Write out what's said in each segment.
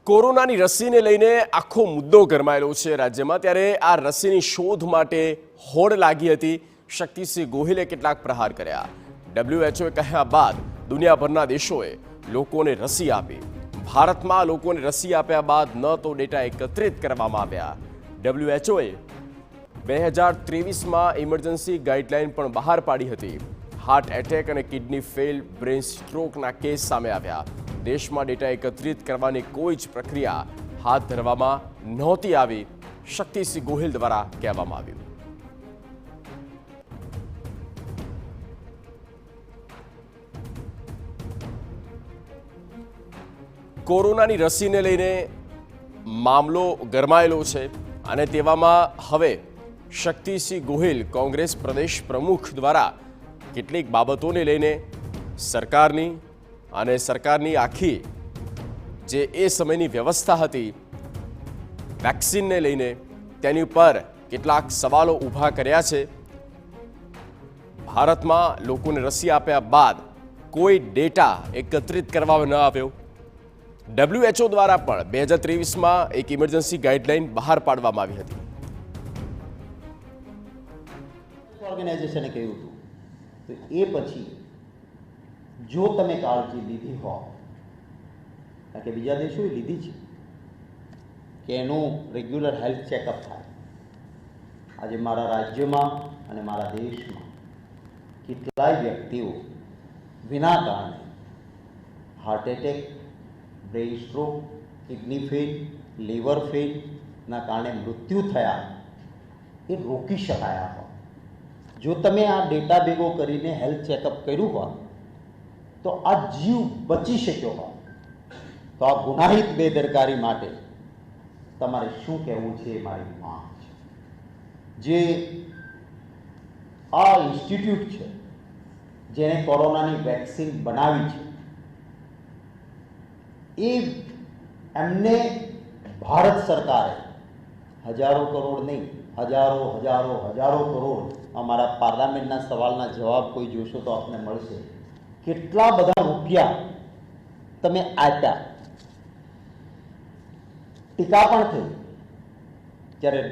કોરોનાની રસીને લઈને આખો મુદ્દો ગરમાયેલો છે રાજ્યમાં। ત્યારે આ રસીની શોધ માટે હોડ લાગી હતી। શક્તિસિંહ ગોહિલે કેટલાક પ્રહાર કર્યા। WHO કહ્યા બાદ દુનિયાભરના દેશોએ લોકોને રસી આપી। ભારતમાં લોકોને રસી આપ્યા બાદ ન તો ડેટા એકત્રિત કરવામાં આવ્યા। WHOએ 2023માં ઇમરજન્સી ગાઈડલાઈન પણ બહાર પાડી હતી। હાર્ટ એટેક અને કિડની ફેલ, બ્રેન સ્ટ્રોકના કેસ સામે આવ્યા। દેશમાં ડેટા એકત્રિત કરવાની કોઈ જ પ્રક્રિયા હાથ ધરવામાં નહોતી આવી, શક્તિસિંહ ગોહિલ દ્વારા કહેવામાં આવ્યું। કોરોનાની રસીને લઈને મામલો ગરમાયેલો છે અને તેવામાં હવે શક્તિસિંહ ગોહિલ કોંગ્રેસ પ્રદેશ પ્રમુખ દ્વારા કેટલીક બાબતોને લઈને સરકારની આખી જે એ સમયની વ્યવસ્થા હતી વેક્સિનને લઈને તેની ઉપર કેટલાક સવાલો ઊભા કર્યા છે। ભારતમાં લોકોને રસી આપ્યા બાદ કોઈ ડેટા એકત્રિત કરવામાં ન આવ્યો। WHO દ્વારા પણ 2023માં એક ઇમરજન્સી ગાઈડલાઈન બહાર પાડવામાં આવી હતી। ઓર્ગેનાઇઝેશને કહ્યું હતું તો એ પછી જો તમે કાળજી લીધી હોય, કારણ કે બીજા દેશોએ લીધી છે કે એનું રેગ્યુલર હેલ્થ ચેકઅપ થાય। આજે મારા રાજ્યમાં અને મારા દેશમાં કેટલાય વ્યક્તિઓ વિના કારણે heart attack, brain stroke, kidney fail, liver ફેલના કારણે મૃત્યુ થયા એ રોકી શકાયા હોય। જો તમે આ ડેટા ભેગો કરીને હેલ્થ ચેકઅપ કર્યું હોય તો આ જીવ બચી શક્યો હોય। તો આ ગુનાહિત બેદરકારી માટે તમારે શું કહેવું છે એ મારી માંગ છે। જે આ ઇન્સ્ટિટ્યૂટ છે જેણે કોરોનાની વેક્સિન બનાવી છે એ એમને ભારત સરકારે હજારો કરોડ નહીં, હજારો હજારો હજારો કરોડ, અમારા પાર્લામેન્ટના સવાલના જવાબ કોઈ જોશો તો આપને મળશે, કેટલા બધા રૂપિયા તમે આપ્યા। ટીકા પણ થઈ જ્યારે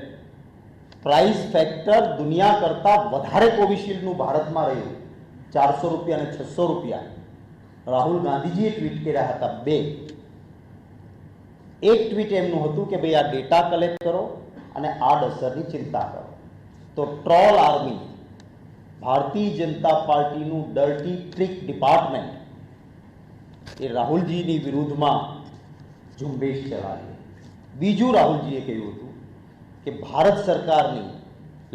પ્રાઇસ ફેક્ટર દુનિયા કરતાં વધારે કોવિશિલ્ડનું ભારતમાં રહ્યું, 400 રૂપિયા અને 600 રૂપિયા। રાહુલ ગાંધીજીએ ટ્વીટ કર્યા હતા બે। એક ટ્વીટ એમનું હતું કે ભાઈ આ ડેટા કલેક્ટ કરો અને આડઅસરની ચિંતા કરો। તો ટ્રોલ આર્મી, ભારતીય જનતા પાર્ટીનું ડર્ટી ટ્રીક ડિપાર્ટમેન્ટ એ રાહુલજીની વિરુદ્ધમાં ઝુંબેશ ચલાવી। બીજું રાહુલજીએ કહ્યું હતું કે ભારત સરકારની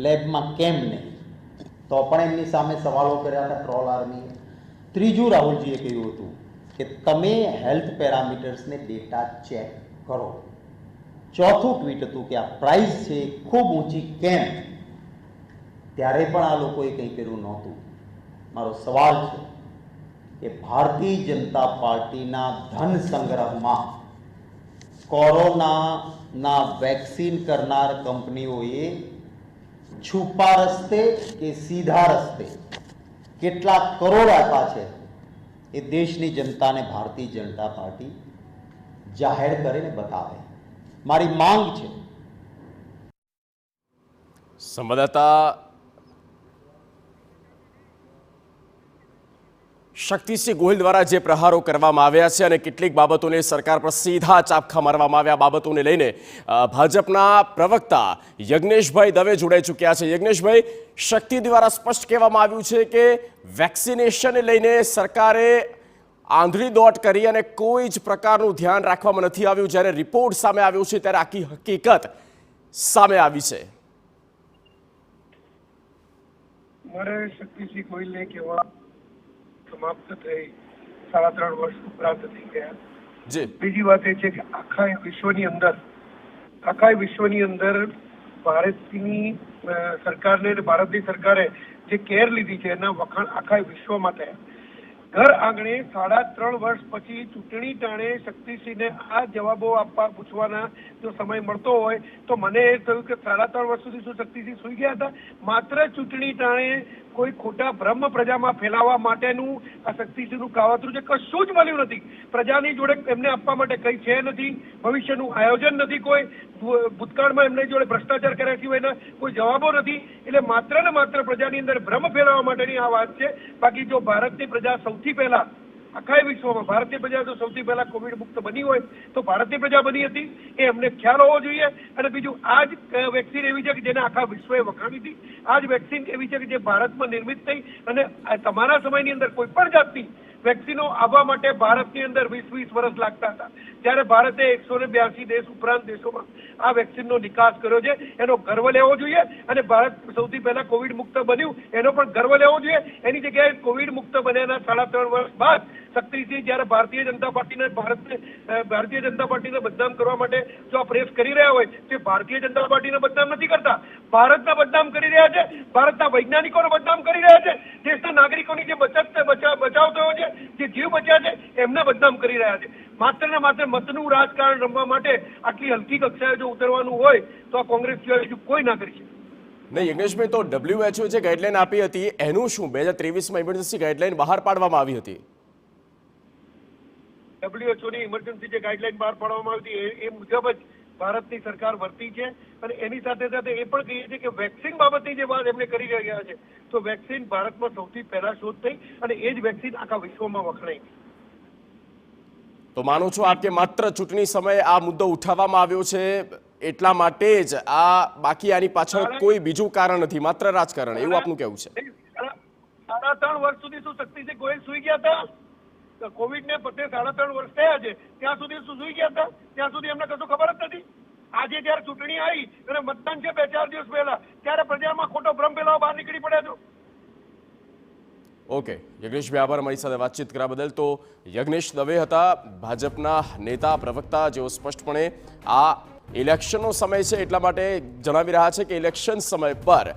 લેબમાં કેમ નહીં, તો પણ એમની સામે સવાલો કર્યા હતા ટ્રોલ આર્મીએ। ત્રીજું રાહુલજીએ કહ્યું હતું કે તમે હેલ્થ પેરામીટર્સને ડેટા ચેક કરો। ચોથું ટ્વીટ હતું કે આ પ્રાઇસ છે ખૂબ ઊંચી કેમ, ત્યારે પણ આ લોકોએ કંઈ કર્યું નહોતું। મારો સવાલ છે કે ભારતીય જનતા પાર્ટીના ધન સંગ્રહમાં કોરોનાના વેક્સિન કરનાર કંપનીઓએ છુપા રસ્તે કે સીધા રસ્તે કેટલા કરોડ આપ્યા છે એ દેશની જનતાને ભારતીય જનતા પાર્ટી જાહેર કરીને બતાવે। મારી માંગ છે। સંવાદદાતા શક્તિસિંહ ગોહિલ દ્વારા જે પ્રહારો કરવામાં આવ્યા છે અને કેટલીક બાબતોને સરકાર પર સીધા ચાપખા મારવામાં આવ્યા બાબતોને લઈને ભાજપના પ્રવક્તા યજ્ઞેશભાઈ દવે જોડાઈ ચૂક્યા છે। યજ્ઞેશભાઈ, શક્તિ દ્વારા સ્પષ્ટ કહેવામાં આવ્યું છે કે વેક્સિનેશનને લઈને સરકારે આંધળી દોટ કરી અને કોઈ જ પ્રકારનું ધ્યાન રાખવામાં નથી આવ્યું। જ્યારે રિપોર્ટ સામે આવ્યો છે ત્યારે આખી હકીકત સામે આવી છે। મારે શક્તિસિંહ ગોહિલને કહેવા સમાપ્ત થઈ 3.5 વર્ષ ઉપરાંત થઈ ગયા। બીજી વાત એ છે કે આખા વિશ્વની અંદર ભારતની સરકારને અને ભારતની સરકારે જે કેર લીધી છે એના વખાણ આખા વિશ્વમાં થયા। ઘર આંગણે 3.5 વર્ષ પછી ચૂંટણી ટાણે શક્તિસિંહને આ જવાબો પૂછવાના જો સમય મળતો હોય તો મને એ થયું કે 3.5 વર્ષ સુધી શું શક્તિસિંહ સૂઈ ગયા હતા? માત્ર ચૂંટણી ટાણે કોઈ ખોટા ભ્રમ પ્રજામાં ફેલાવવા માટેનું આ શક્તિસિંહનું કાવતરું છે, કશું જ મળ્યું નથી. પ્રજાની જોડે એમને આપવા માટે કંઈ છે નથી, ભવિષ્યનું આયોજન નથી, કોઈ ભૂતકાળમાં એમની જોડે ભ્રષ્ટાચાર કર્યા સિવાયના કોઈ જવાબો નથી. એટલે માત્ર ને માત્ર પ્રજાની અંદર ભ્રમ ફેલાવવા માટેની આ વાત છે. બાકી જો ભારતની પ્રજા સૌથી પહેલા આખા વિશ્વમાં ભારતીય પ્રજા જો સૌથી પહેલા કોવિડ મુક્ત બની હોય તો ભારતીય પ્રજા બની હતી, એ અમને ખ્યાલ હોવો જોઈએ. અને બીજું, આ જ વેક્સિન એવી છે કે જેને આખા વિશ્વએ વખાણી હતી. આ જ વેક્સિન એવી છે કે જે ભારતમાં નિર્મિત થઈ અને તમારા સમયની અંદર કોઈ પણ જાતની વેક્સિનો આવવા માટે ભારતની અંદર 20 વર્ષ લાગતા હતા. ત્યારે ભારતે 182 દેશ ઉપરાંત દેશોમાં આ વેક્સિનનો નિકાસ કર્યો છે. એનો ગર્વ લેવો જોઈએ. અને ભારત સૌથી પહેલા કોવિડ મુક્ત બન્યું એનો પણ ગર્વ લેવો જોઈએ. એની જગ્યાએ કોવિડ મુક્ત બન્યાના 3.5 વર્ષ બાદ શક્તિસિંહ જ્યારે ભારતીય જનતા પાર્ટીને બદનામ કરવા માટે જો આ પ્રયાસ કરી રહ્યા હોય તો ભારતીય જનતા પાર્ટીને બદનામ નથી કરતા, ભારતને બદનામ કરી રહ્યા છે, ભારતના વૈજ્ઞાનિકોને બદનામ કરી રહ્યા છે, દેશના નાગરિકોની જે બચાવ થયો છે, જે જીવ બચ્યા છે એમને બદનામ કરી રહ્યા છે. માત્ર ને માત્ર મતનું રાજકારણ રમવા માટે આટલી હલકી કક્ષાએ જો ઉતરવાનું હોય તો આ કોંગ્રેસ સિવાય બીજું કોઈ ના કરી શકે. નહીં યજ્ઞેશભાઈ, તો WHO જે ગાઈડલાઈન આપી હતી એનું શું? 2023માં ઇમરજન્સી ગાઈડલાઈન બહાર પાડવામાં આવી હતી. WHO ની ઇમરજન્સી જે ગાઈડલાઈન બહાર પાડવામાં આવી હતી એ મુજબ જ ભારતની સરકાર વર્તી છે. અને એની સાથે સાથે એ પણ કહીએ છીએ કે વેક્સિન બાબતની જે વાત એમને કરી રહ્યા છે તો વેક્સિન ભારતમાં સૌથી પહેલા શોધ થઈ અને એ જ વેક્સિન આખા વિશ્વમાં વખણાઈ. તો માનો છો આપ કે માત્ર ચૂંટણી સમયે આ મુદ્દો ઉઠાવવામાં આવ્યો છે એટલા માટે જ આ, બાકી આની પાછળ કોઈ બીજું કારણ નથી, માત્ર રાજકારણ, એવું આપનું કહેવું છે? 3.5 વર્ષ સુધી શું શક્તિસિંહ ગોહિલ સુઈ ગયા હતા? કોવિડ ને પતે 3.5 વર્ષ થયા છે ત્યાં સુધી શું સુઈ ગયા હતા? ત્યાં સુધી એમને કશું ખબર જ નથી. આજે જયારે ચૂંટણી આવી અને મતદાન છે 2-4 દિવસ પહેલા, ત્યારે પ્રજામાં ખોટો ભ્રમ ફેલાવા બહાર નીકળી પડ્યા છો. ઓકે યજ્ઞેશભાઈ, આભાર મારી સાથે વાતચીત કરવા બદલ. તો યજ્ઞેશ દવે હતા ભાજપના નેતા પ્રવક્તા, જેઓ સ્પષ્ટપણે આ ઇલેક્શનનો સમય છે એટલા માટે જણાવી રહ્યા છે કે ઇલેક્શન સમય પર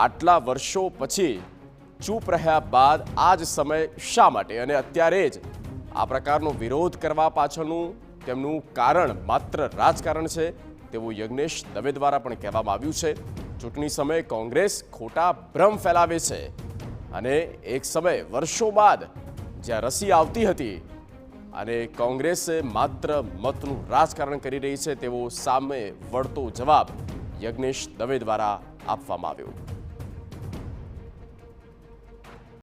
આટલા વર્ષો પછી ચૂપ રહ્યા બાદ આ જ સમય શા માટે, અને અત્યારે જ આ પ્રકારનો વિરોધ કરવા પાછળનું તેમનું કારણ માત્ર રાજકારણ છે તેવું યજ્ઞેશ દવે દ્વારા પણ કહેવામાં આવ્યું છે. ચૂંટણી સમયે કોંગ્રેસ ખોટા ભ્રમ ફેલાવે છે અને એક સમય વર્ષો બાદ જ્યાં રસી આવતી હતી અને કોંગ્રેસે માત્ર મતનું રાજકારણ કરી રહી છે તેવો સામે વળતો જવાબ યજ્ઞેશ દવે દ્વારા આપવામાં આવ્યો.